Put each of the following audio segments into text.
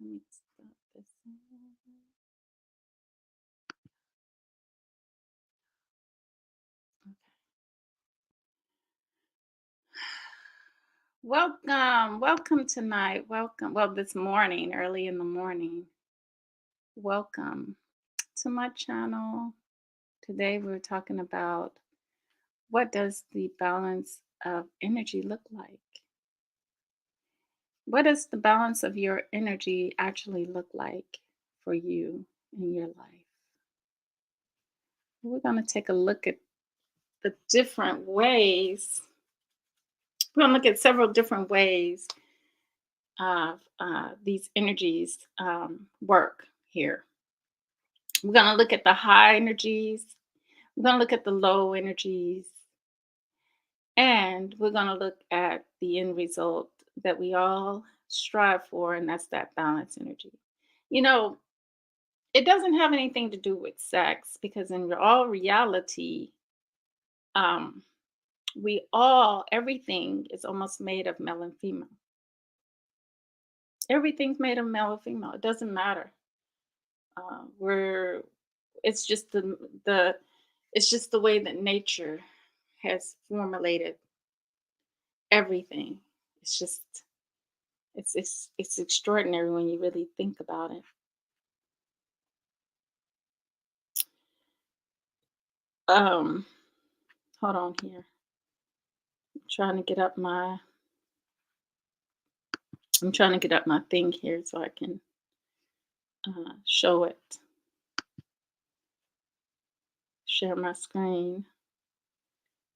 Let me stop this. Okay. Welcome tonight. Welcome. Well, this morning, early in the morning. Welcome to my channel. Today we're talking about what does the balance of energy look like? What does the balance of your energy actually look like for you in your life? We're going to take a look at the different ways. We're going to look at several different ways of these energies work here. We're going to look at the high energies, we're going to look at the low energies, and we're going to look at the end result that we all strive for, and that's that balance energy. You know, it doesn't have anything to do with sex because, in all reality, um, everything is almost made of male and female. Everything's made of male or female. It doesn't matter. We're it's just the it's just the way that nature has formulated everything. It's just it's extraordinary when you really think about it. Um, hold on here. Trying to get up my I'm trying to get up my thing here so I can show it, share my screen.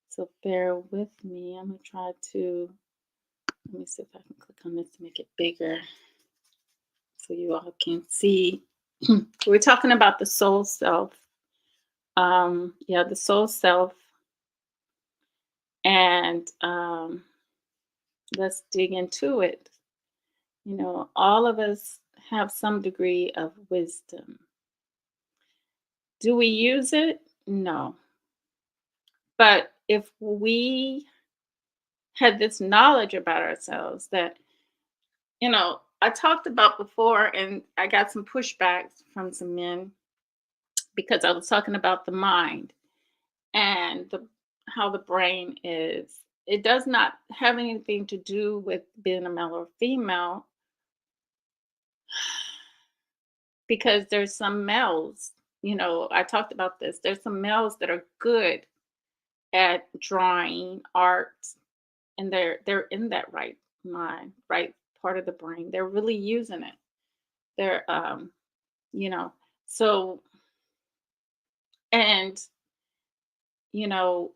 So bear with me. I'm gonna try to let me see if I can click on this to make it bigger so you all can see. We're talking about the soul self. Yeah, the soul self, and let's dig into it. All of us have some degree of wisdom. Do we use it? No. But if we had this knowledge about ourselves that, I talked about before, and I got some pushbacks from some men because I was talking about the mind and how the brain is. It does not have anything to do with being a male or female because there's some males, I talked about this. There's some males that are good at drawing art, and they're in that right mind, right part of the brain. They're really using it. They're you know, so and you know,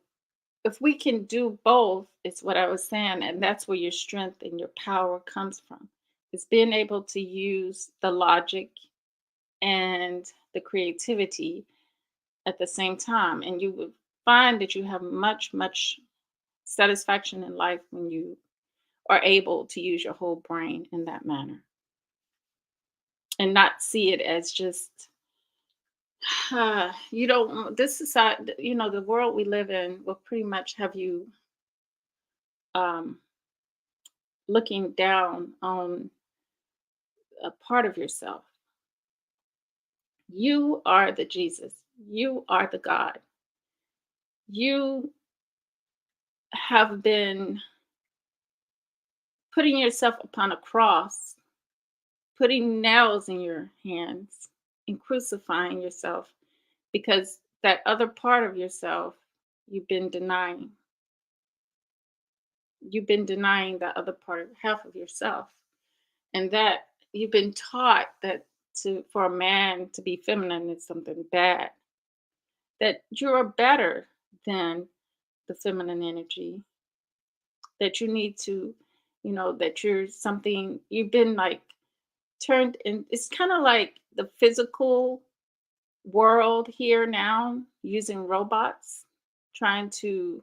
if we can do both, it's what I was saying, and that's where your strength and your power comes from. It's being able to use the logic and the creativity at the same time. And you would find that you have much satisfaction in life when you are able to use your whole brain in that manner and not see it as just you don't this society, the world we live in will pretty much have you um looking down on a part of yourself. You are the Jesus, you are the God. You have been putting yourself upon a cross, putting nails in your hands and crucifying yourself because that other part of yourself you've been denying. You've been denying that other part of half of yourself. And that you've been taught that to for a man to be feminine is something bad. That you're better than the feminine energy. That you need to, that you're something you've been like turned in. It's kind of like the physical world here now using robots, trying to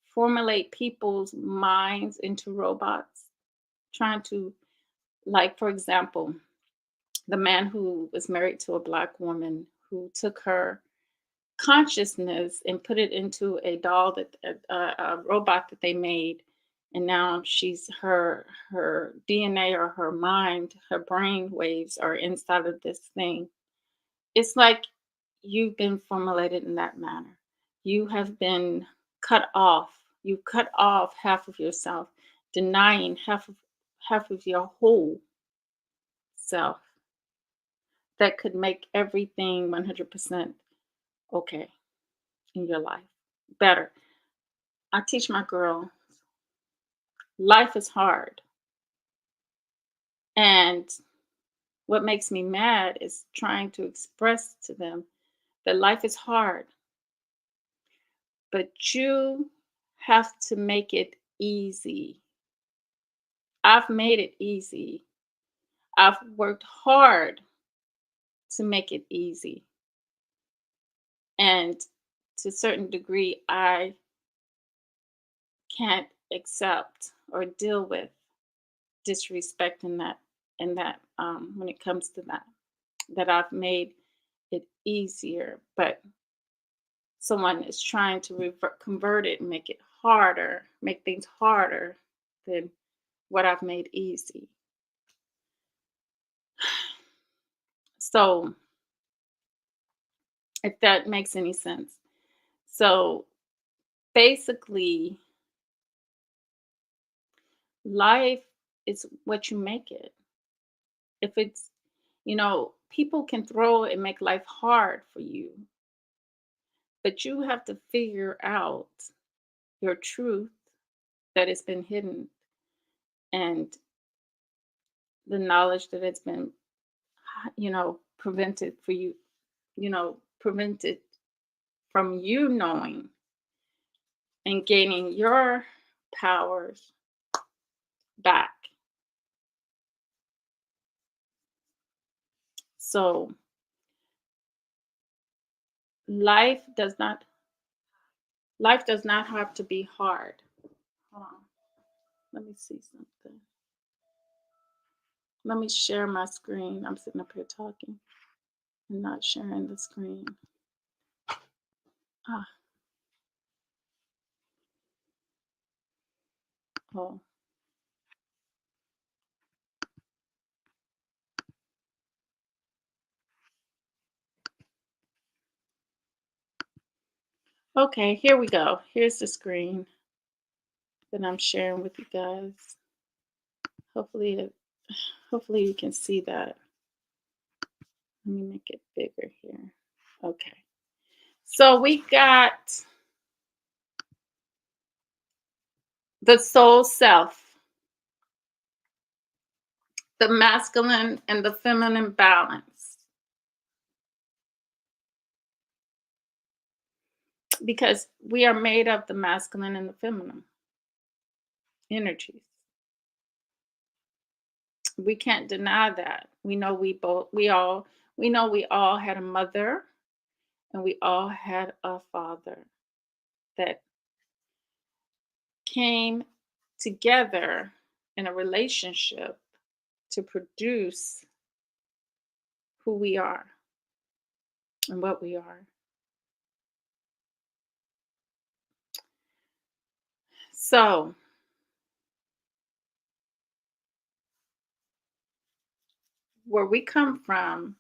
formulate people's minds into robots, trying to, like, for example, the man who was married to a black woman who took her consciousness and put it into a doll, that a robot that they made, and now her DNA or her mind, her brain waves are inside of this thing. It's like you've been formulated in that manner. You have been cut off. You cut off half of yourself, denying half of your whole self that could make everything 100% okay in your life better. I teach my girl life is hard. And what makes me mad is trying to express to them that life is hard, but you have to make it easy. I've made it easy. I've worked hard to make it easy. And to a certain degree, I can't accept or deal with disrespect in that when it comes to that I've made it easier, but someone is trying to convert it and make it harder, make things harder than what I've made easy. So, if that makes any sense. So, basically, life is what you make it. If it's, people can throw and make life hard for you, but you have to figure out your truth that has been hidden and the knowledge that it's been, prevented for you, prevented from you knowing and gaining your powers back. So life does not life does not have to be hard. Hold on. Let me see something. Let me share my screen. I'm sitting up here talking and not sharing the screen. Ah, oh. Okay, here we go. Here's the screen that I'm sharing with you guys. Hopefully it hopefully you can see that. Let me make it bigger here. Okay. So we got the soul self, the masculine and the feminine balance. Because we are made of the masculine and the feminine energies. We can't deny that. We know we all had a mother and we all had a father that came together in a relationship to produce who we are and what we are. So, where we come from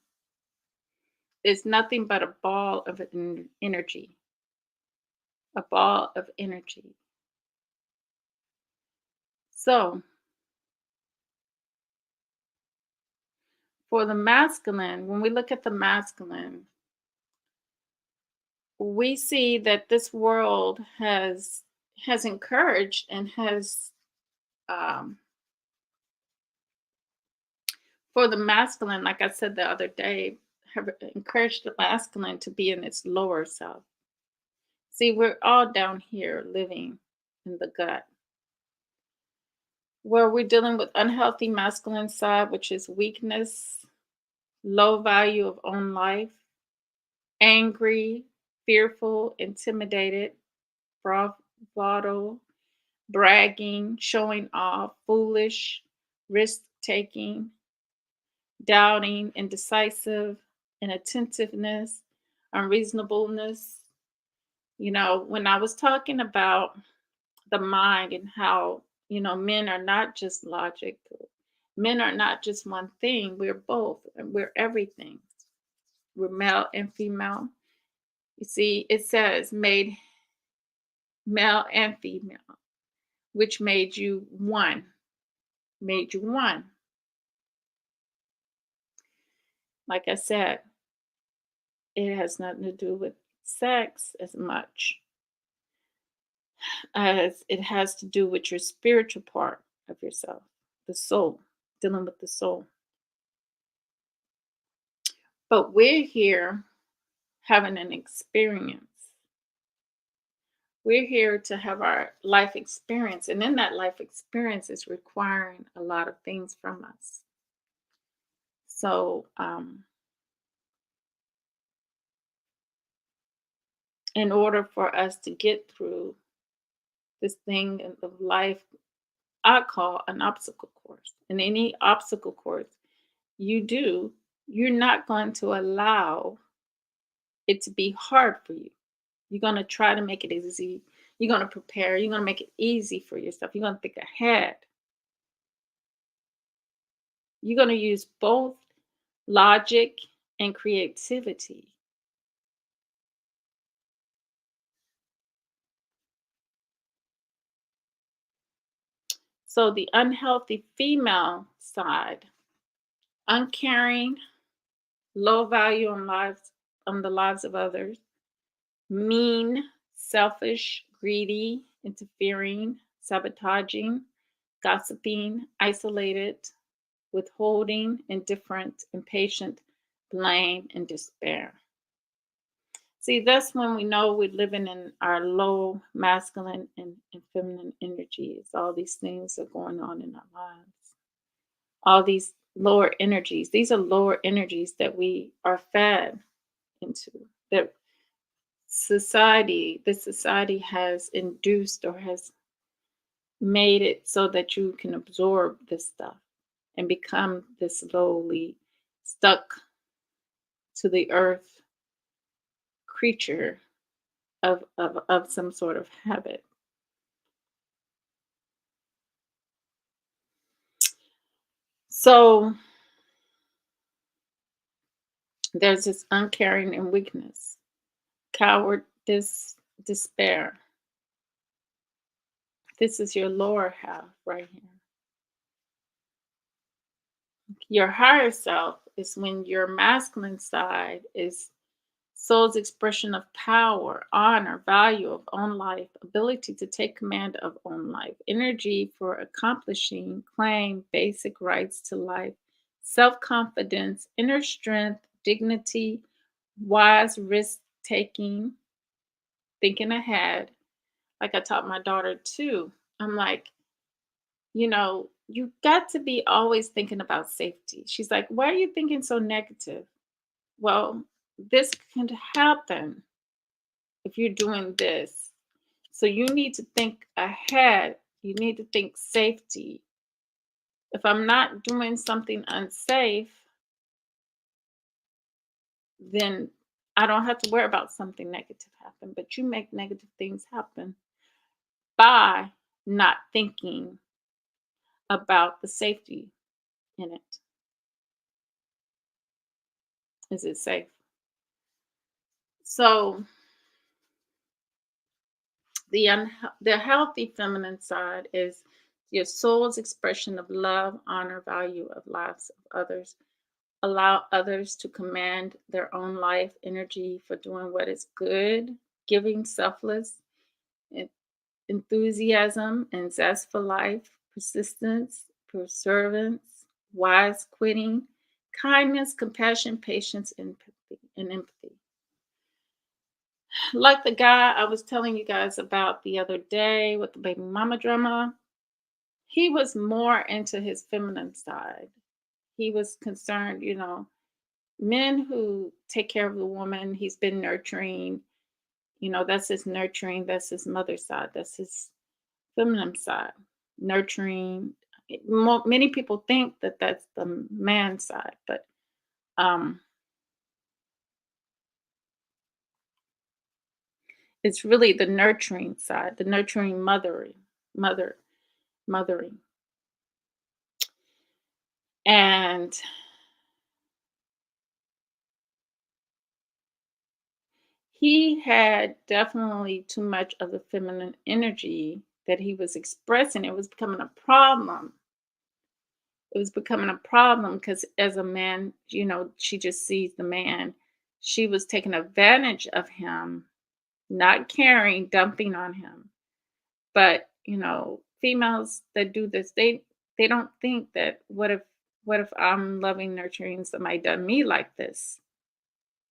is nothing but a ball of energy, a ball of energy. So, for the masculine, when we look at the masculine, we see that this world has encouraged and has um, for the masculine, like I said the other day, have encouraged the masculine to be in its lower self. See, we're all down here living in the gut, where we're dealing with unhealthy masculine side, which is weakness, low value of own life, angry, fearful, intimidated, bravado, bragging, showing off, foolish, risk taking, doubting, indecisive, inattentiveness, unreasonableness. When I was talking about the mind and how Men are not just logical. Men are not just one thing. We're both. And we're everything. We're male and female. You see, it says made male and female, which made you one. Made you one. Like I said, it has nothing to do with sex as much as it has to do with your spiritual part of yourself, the soul, dealing with the soul. But we're here having an experience. We're here to have our life experience. And in that life experience is requiring a lot of things from us. So, in order for us to get through this thing of life, I call an obstacle course. And any obstacle course you do, you're not going to allow it to be hard for you. You're going to try to make it easy. You're going to prepare. You're going to make it easy for yourself. You're going to think ahead. You're going to use both logic and creativity. So the unhealthy female side, uncaring, low value on the lives of others, mean, selfish, greedy, interfering, sabotaging, gossiping, isolated, withholding, indifferent, impatient, blame, and despair. See, that's when we know we're living in our low masculine and feminine energies. All these things are going on in our lives. All these lower energies. These are lower energies that we are fed into. That this society has induced or has made it so that you can absorb this stuff and become this lowly, stuck to the earth creature of some sort of habit. So there's this uncaring and weakness, cowardice, despair. This is your lower half right here. Your higher self is when your masculine side is soul's expression of power, honor, value of own life, ability to take command of own life, energy for accomplishing, claim basic rights to life, self confidence, inner strength, dignity, wise risk taking, thinking ahead. Like I taught my daughter too. I'm like, you got to be always thinking about safety. She's like, why are you thinking so negative? Well, this can happen if you're doing this. So you need to think ahead. You need to think safety. If I'm not doing something unsafe, then I don't have to worry about something negative happen. But you make negative things happen by not thinking about the safety in it. Is it safe? So the healthy feminine side is your soul's expression of love, honor, value of lives of others. Allow others to command their own life energy for doing what is good, giving, selfless, en- enthusiasm and zest for life, persistence, perseverance, wise quitting, kindness, compassion, patience, and empathy. Like the guy I was telling you guys about the other day with the baby mama drama, he was more into his feminine side. He was concerned, men who take care of the woman, he's been nurturing, that's his nurturing, that's his mother side, that's his feminine side, nurturing. Many people think that that's the man side, but um, it's really the nurturing side, the nurturing mother. mothering. And he had definitely too much of the feminine energy that he was expressing. It was becoming a problem. It was becoming a problem because as a man, she just sees the man. She was taking advantage of him, not caring, dumping on him. But, females that do this, they don't think that what if I'm loving, nurturing somebody done me like this?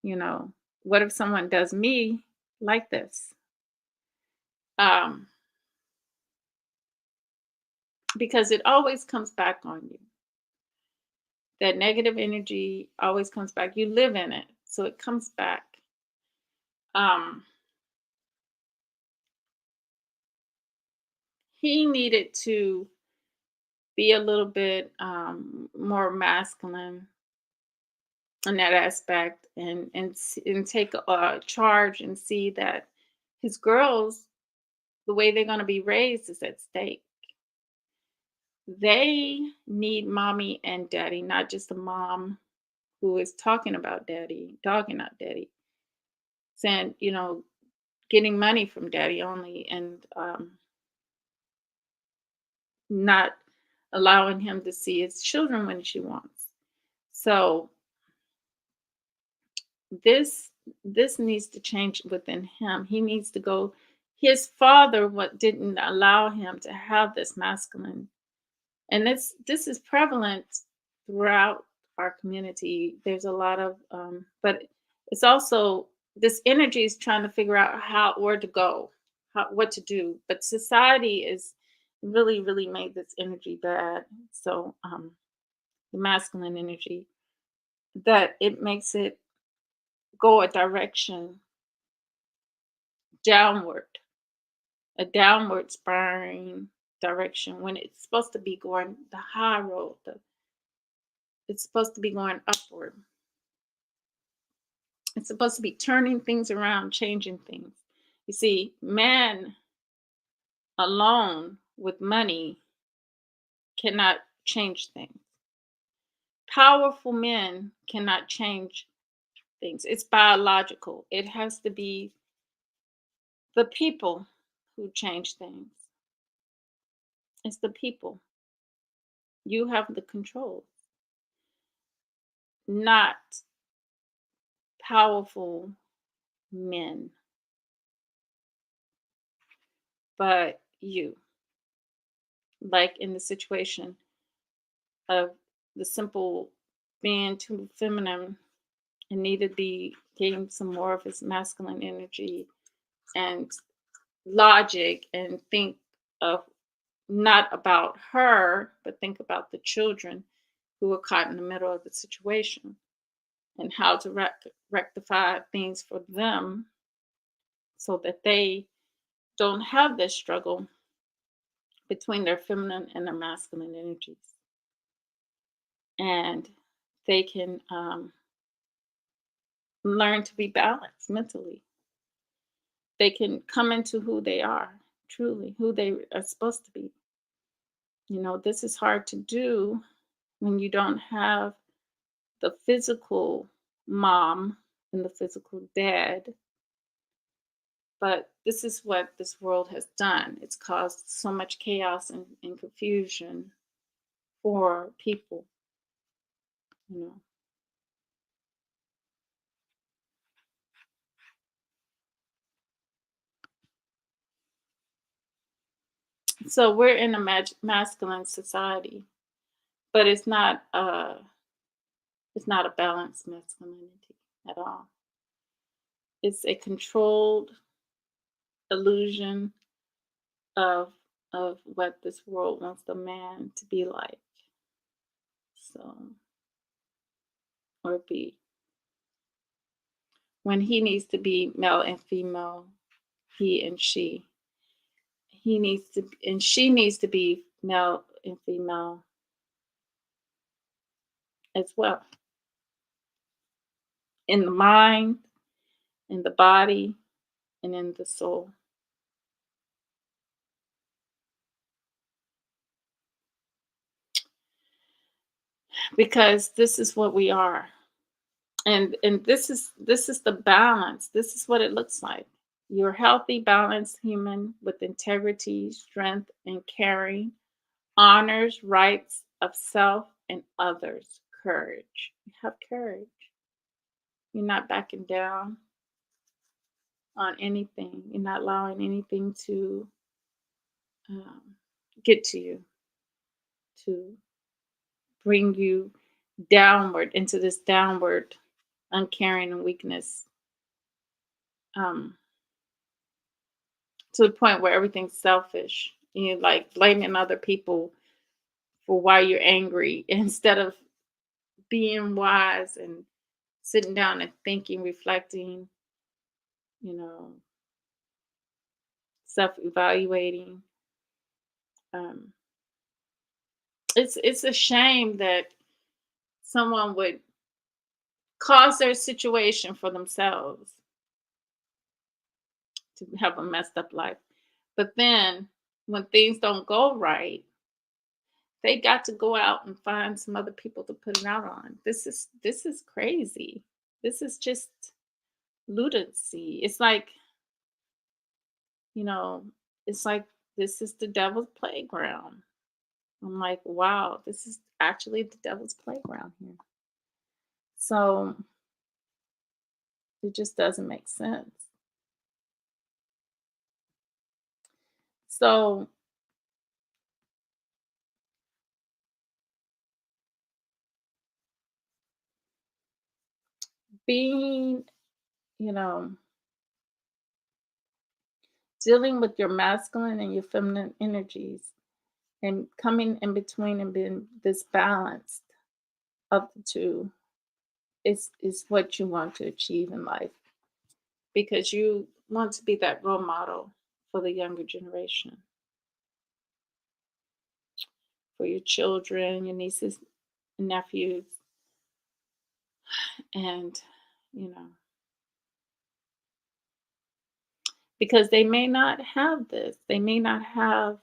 You know, what if someone does me like this? Um, because it always comes back on you. That negative energy always comes back. You live in it, so it comes back. Um, he needed to be a little bit more masculine in that aspect, and take charge and see that his girls, the way they're going to be raised, is at stake. They need mommy and daddy, not just a mom who is talking about daddy, dogging out daddy, saying, getting money from daddy only, and not allowing him to see his children when she wants. So this this needs to change within him. He needs to go. His father what didn't allow him to have this masculine, and this is prevalent throughout our community. There's a lot of but it's also, this energy is trying to figure out how, where to go, what to do. But society is really, really made this energy bad. So the masculine energy, that it makes it go a direction downward, a downward spiraling direction, when it's supposed to be going the high road. It's supposed to be going upward. It's supposed to be turning things around, changing things. You see, man alone with money cannot change things. Powerful men cannot change things. It's biological. It has to be the people who change things. It's the people. You have the control, not powerful men, but you. Like in the situation of the simple being too feminine and needed to be gain some more of his masculine energy and logic, and think of not about her, but think about the children who were caught in the middle of the situation, and how to rectify things for them so that they don't have this struggle between their feminine and their masculine energies. And they can learn to be balanced mentally. They can come into who they are, truly, who they are supposed to be. This is hard to do when you don't have the physical mom and the physical dad. But this is what this world has done. It's caused so much chaos and confusion for people, you know. So we're in a masculine society, but it's not a balanced masculinity at all. It's a controlled illusion of what this world wants the man to be like. So, or be, when he needs to be male and female, he and she. He needs to, and she needs to be male and female as well, in the mind, in the body, and in the soul. because this is what we are. And this is the balance. This is what it looks like. You're a healthy, balanced human with integrity, strength, and caring, honors rights of self and others, courage. You have courage. You're not backing down on anything. You're not allowing anything to um, get to you, to bring you downward into this downward uncaring and weakness, um, to the point where everything's selfish. You like blaming other people for why you're angry instead of being wise and sitting down and thinking, reflecting, you know, self-evaluating. Um, it's a shame that someone would cause their situation for themselves to have a messed up life. But then when things don't go right, they got to go out and find some other people to put it out on. This is crazy. This is just lunacy. It's like, you know, it's like this is the devil's playground. I'm like, wow, this is actually the devil's playground here. So it just doesn't make sense. So being, you know, dealing with your masculine and your feminine energies and coming in between and being this balance of the two is what you want to achieve in life, because you want to be that role model for the younger generation, for your children, your nieces and nephews, and you know, because they may not have this, they may not have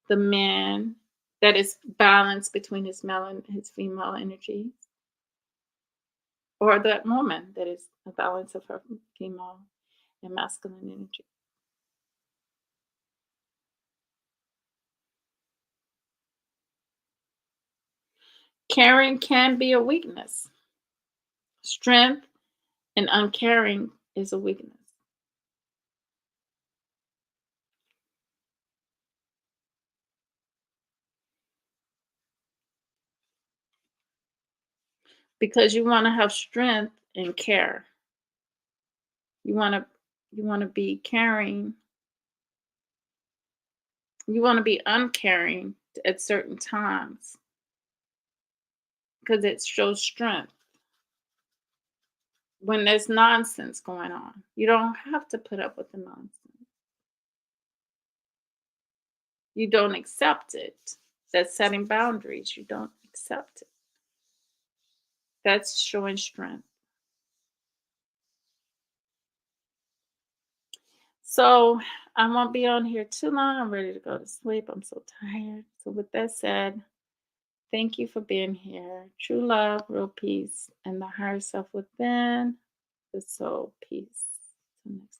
the man that is balanced between his male and his female energies, or that woman that is a balance of her female and masculine energy. Caring can be a weakness. Strength and uncaring is a weakness, because you want to have strength and care. You want to be caring. You want to be uncaring at certain times because it shows strength. When there's nonsense going on, you don't have to put up with the nonsense. You don't accept it. That's setting boundaries. You don't accept it. That's showing strength. So I won't be on here too long. I'm ready to go to sleep. I'm so tired. So with that said, thank you for being here. True love, real peace, and the higher self within, the soul peace. Till next